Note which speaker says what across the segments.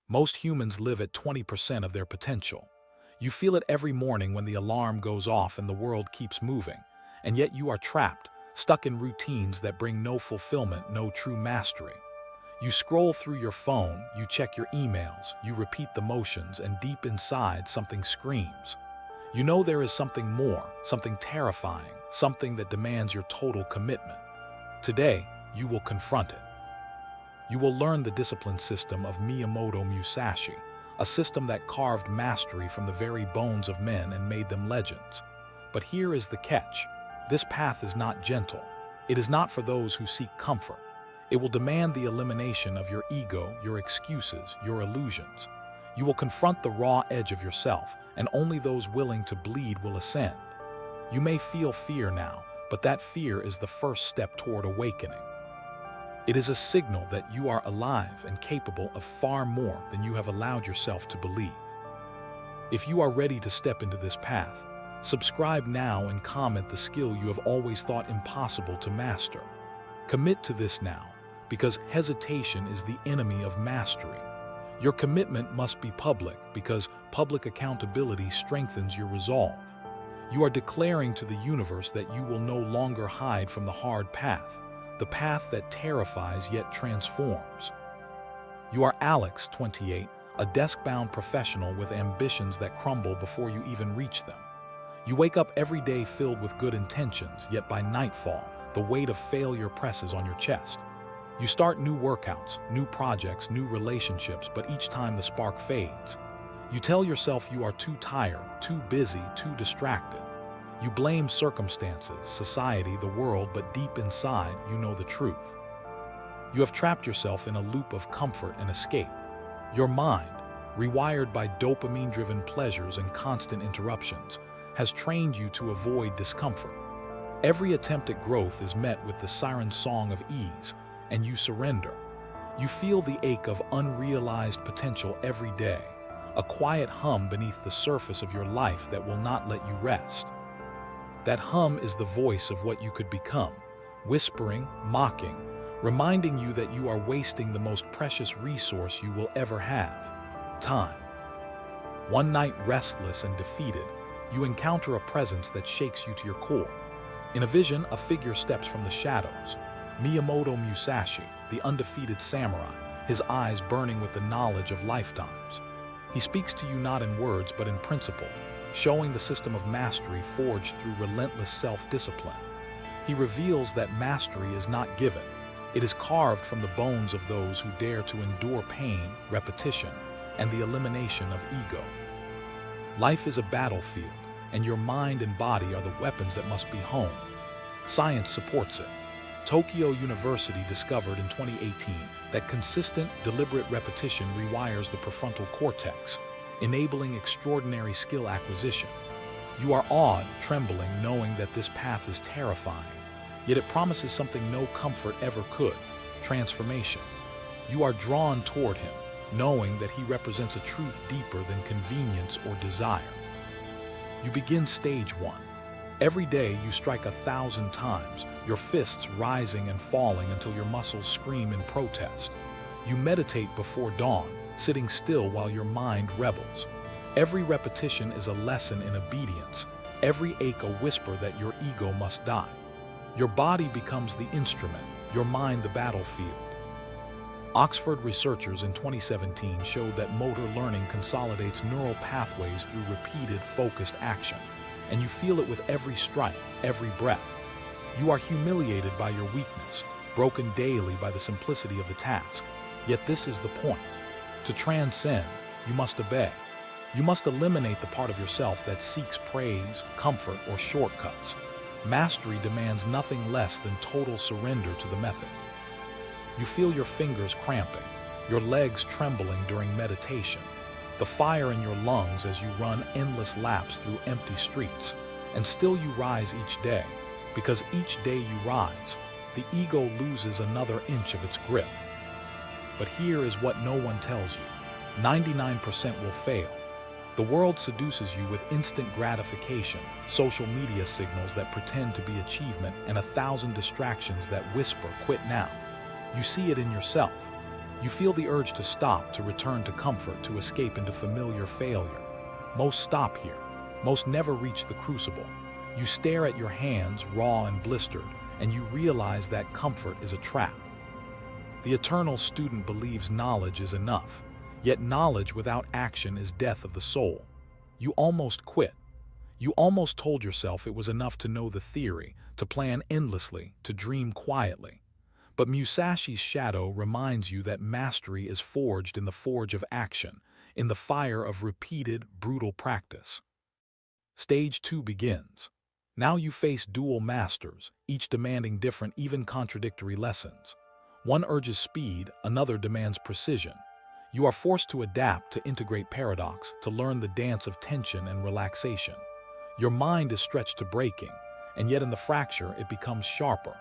Speaker 1: Most humans live at 20% of their potential. You feel it every morning when the alarm goes off and the world keeps moving, and yet you are trapped, stuck in routines that bring no fulfillment, no true mastery. You scroll through your phone, you check your emails, you repeat the motions, and deep inside something screams. You know there is something more, something terrifying, something that demands your total commitment. Today, you will confront it. You will learn the discipline system of Miyamoto Musashi, a system that carved mastery from the very bones of men and made them legends. But here is the catch. This path is not gentle. It is not for those who seek comfort. It will demand the elimination of your ego, your excuses, your illusions. You will confront the raw edge of yourself, and only those willing to bleed will ascend. You may feel fear now, but that fear is the first step toward awakening. It is a signal that you are alive and capable of far more than you have allowed yourself to believe. If you are ready to step into this path, subscribe now and comment the skill you have always thought impossible to master. Commit to this now, because hesitation is the enemy of mastery. Your commitment must be public, because public accountability strengthens your resolve. You are declaring to the universe that you will no longer hide from the hard path, the path that terrifies yet transforms. You are Alex, 28, a desk-bound professional with ambitions that crumble before you even reach them. You wake up every day filled with good intentions, yet by nightfall, the weight of failure presses on your chest. You start new workouts, new projects, new relationships, but each time the spark fades. You tell yourself you are too tired, too busy, too distracted. You blame circumstances, society, the world, but deep inside, you know the truth. You have trapped yourself in a loop of comfort and escape. Your mind, rewired by dopamine-driven pleasures and constant interruptions, has trained you to avoid discomfort. Every attempt at growth is met with the siren song of ease, and you surrender. You feel the ache of unrealized potential every day, a quiet hum beneath the surface of your life that will not let you rest. That hum is the voice of what you could become, whispering, mocking, reminding you that you are wasting the most precious resource you will ever have: time. One night, restless and defeated, you encounter a presence that shakes you to your core. In a vision, a figure steps from the shadows. Miyamoto Musashi, the undefeated samurai, his eyes burning with the knowledge of lifetimes. He speaks to you not in words but in principle, showing the system of mastery forged through relentless self-discipline. He reveals that mastery is not given. It is carved from the bones of those who dare to endure pain, repetition, and the elimination of ego. Life is a battlefield, and your mind and body are the weapons that must be honed. Science supports it. Tokyo University discovered in 2018 that consistent, deliberate repetition rewires the prefrontal cortex, enabling extraordinary skill acquisition. You are awed, trembling, knowing that this path is terrifying, yet it promises something no comfort ever could: transformation. You are drawn toward him, knowing that he represents a truth deeper than convenience or desire. You begin stage 1. Every day you strike 1,000 times, your fists rising and falling until your muscles scream in protest. You meditate before dawn, sitting still while your mind rebels. Every repetition is a lesson in obedience, every ache a whisper that your ego must die. Your body becomes the instrument, your mind the battlefield. Oxford researchers in 2017 showed that motor learning consolidates neural pathways through repeated, focused action, and you feel it with every strike, every breath. You are humiliated by your weakness, broken daily by the simplicity of the task. Yet this is the point. To transcend, you must obey. You must eliminate the part of yourself that seeks praise, comfort, or shortcuts. Mastery demands nothing less than total surrender to the method. You feel your fingers cramping, your legs trembling during meditation, the fire in your lungs as you run endless laps through empty streets, and still you rise each day, because each day you rise, the ego loses another inch of its grip. But here is what no one tells you: 99% will fail. The world seduces you with instant gratification, social media signals that pretend to be achievement, and 1,000 distractions that whisper, "Quit now." You see it in yourself. You feel the urge to stop, to return to comfort, to escape into familiar failure. Most stop here. Most never reach the crucible. You stare at your hands, raw and blistered, and you realize that comfort is a trap. The eternal student believes knowledge is enough, yet knowledge without action is death of the soul. You almost quit. You almost told yourself it was enough to know the theory, to plan endlessly, to dream quietly. But Musashi's shadow reminds you that mastery is forged in the forge of action, in the fire of repeated, brutal practice. Stage 2 begins. Now you face dual masters, each demanding different, even contradictory lessons. One urges speed, another demands precision. You are forced to adapt, to integrate paradox, to learn the dance of tension and relaxation. Your mind is stretched to breaking, and yet in the fracture it becomes sharper.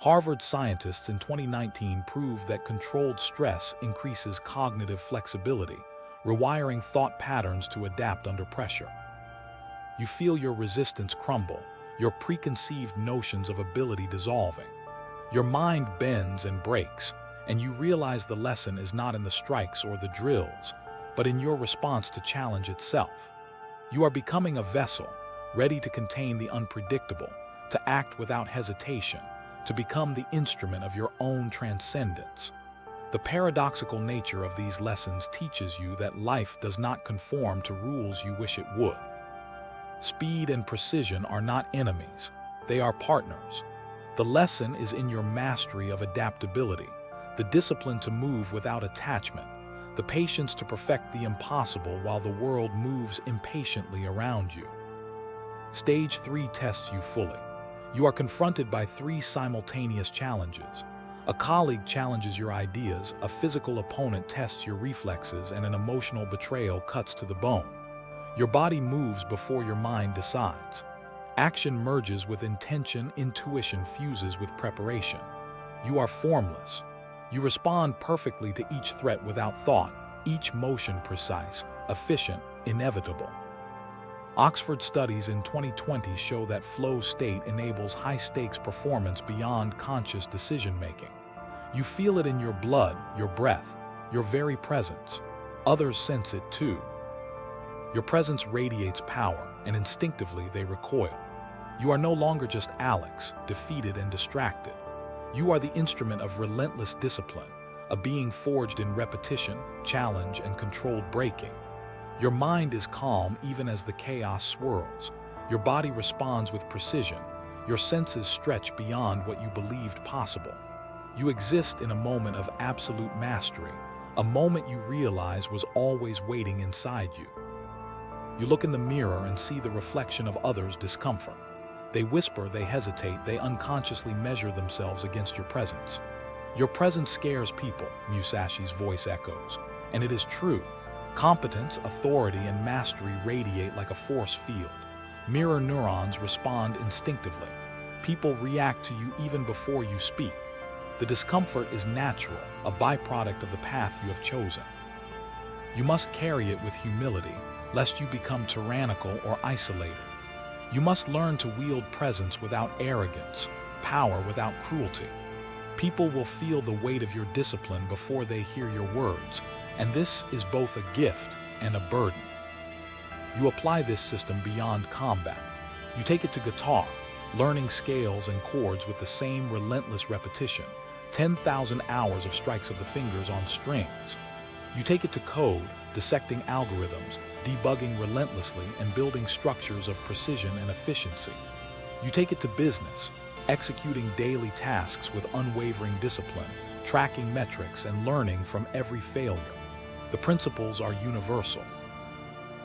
Speaker 1: Harvard scientists in 2019 proved that controlled stress increases cognitive flexibility, rewiring thought patterns to adapt under pressure. You feel your resistance crumble, your preconceived notions of ability dissolving. Your mind bends and breaks, and you realize the lesson is not in the strikes or the drills, but in your response to challenge itself. You are becoming a vessel, ready to contain the unpredictable, to act without hesitation, to become the instrument of your own transcendence. The paradoxical nature of these lessons teaches you that life does not conform to rules you wish it would. Speed and precision are not enemies, they are partners. The lesson is in your mastery of adaptability, the discipline to move without attachment, the patience to perfect the impossible while the world moves impatiently around you. Stage 3 tests you fully. You are confronted by 3 simultaneous challenges. A colleague challenges your ideas, a physical opponent tests your reflexes, and an emotional betrayal cuts to the bone. Your body moves before your mind decides. Action merges with intention, intuition fuses with preparation. You are formless. You respond perfectly to each threat without thought, each motion precise, efficient, inevitable. Oxford studies in 2020 show that flow state enables high-stakes performance beyond conscious decision-making. You feel it in your blood, your breath, your very presence. Others sense it too. Your presence radiates power, and instinctively they recoil. You are no longer just Alex, defeated and distracted. You are the instrument of relentless discipline, a being forged in repetition, challenge, and controlled breaking. Your mind is calm even as the chaos swirls. Your body responds with precision. Your senses stretch beyond what you believed possible. You exist in a moment of absolute mastery, a moment you realize was always waiting inside you. You look in the mirror and see the reflection of others' discomfort. They whisper, they hesitate, they unconsciously measure themselves against your presence. Your presence scares people, Musashi's voice echoes. And it is true. Competence, authority, and mastery radiate like a force field. Mirror neurons respond instinctively. People react to you even before you speak. The discomfort is natural, a byproduct of the path you have chosen. You must carry it with humility, lest you become tyrannical or isolated. You must learn to wield presence without arrogance, power without cruelty. People will feel the weight of your discipline before they hear your words, and this is both a gift and a burden. You apply this system beyond combat. You take it to guitar, learning scales and chords with the same relentless repetition, 10,000 hours of strikes of the fingers on strings. You take it to code, dissecting algorithms, debugging relentlessly, and building structures of precision and efficiency. You take it to business, executing daily tasks with unwavering discipline, tracking metrics, and learning from every failure. The principles are universal.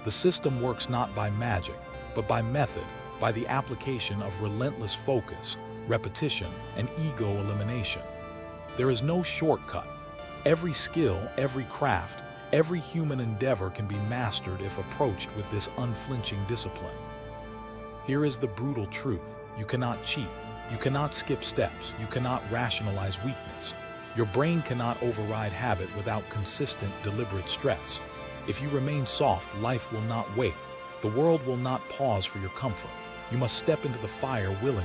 Speaker 1: The system works not by magic, but by method, by the application of relentless focus, repetition, and ego elimination. There is no shortcut. Every skill, every craft, every human endeavor can be mastered if approached with this unflinching discipline. Here is the brutal truth. You cannot cheat. You cannot skip steps. You cannot rationalize weakness. Your brain cannot override habit without consistent, deliberate stress. If you remain soft, life will not wait. The world will not pause for your comfort. You must step into the fire willingly.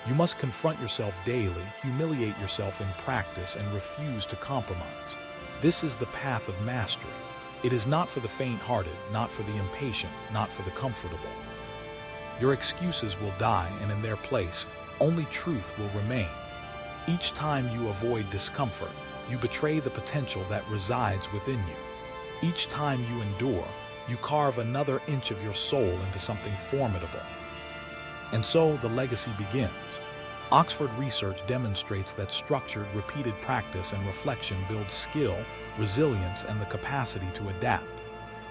Speaker 1: You must confront yourself daily, humiliate yourself in practice, and refuse to compromise. This is the path of mastery. It is not for the faint-hearted, not for the impatient, not for the comfortable. Your excuses will die, and in their place, only truth will remain. Each time you avoid discomfort, you betray the potential that resides within you. Each time you endure, you carve another inch of your soul into something formidable. And so the legacy begins. Oxford research demonstrates that structured, repeated practice and reflection builds skill, resilience, and the capacity to adapt.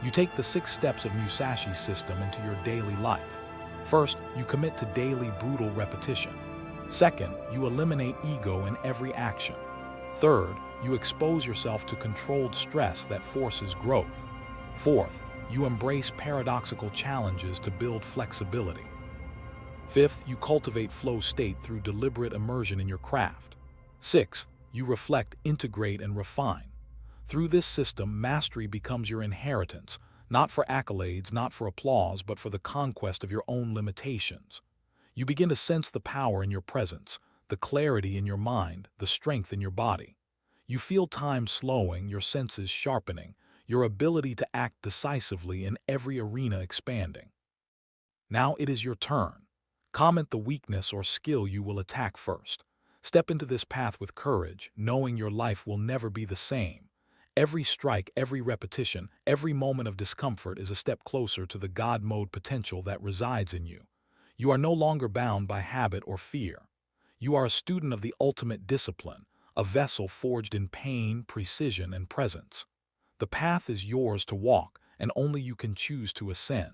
Speaker 1: You take the 6 steps of Musashi's system into your daily life. First, you commit to daily brutal repetition. Second, you eliminate ego in every action. Third, you expose yourself to controlled stress that forces growth. Fourth, you embrace paradoxical challenges to build flexibility. Fifth, you cultivate flow state through deliberate immersion in your craft. Sixth, you reflect, integrate, and refine. Through this system, mastery becomes your inheritance, not for accolades, not for applause, but for the conquest of your own limitations. You begin to sense the power in your presence, the clarity in your mind, the strength in your body. You feel time slowing, your senses sharpening, your ability to act decisively in every arena expanding. Now it is your turn. Comment the weakness or skill you will attack first. Step into this path with courage, knowing your life will never be the same. Every strike, every repetition, every moment of discomfort is a step closer to the God Mode potential that resides in you. You are no longer bound by habit or fear. You are a student of the ultimate discipline, a vessel forged in pain, precision, and presence. The path is yours to walk, and only you can choose to ascend.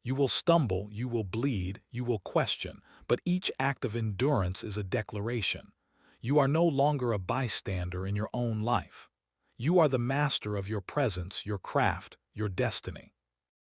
Speaker 1: You will stumble, you will bleed, you will question, but each act of endurance is a declaration. You are no longer a bystander in your own life. You are the master of your presence, your craft, your destiny.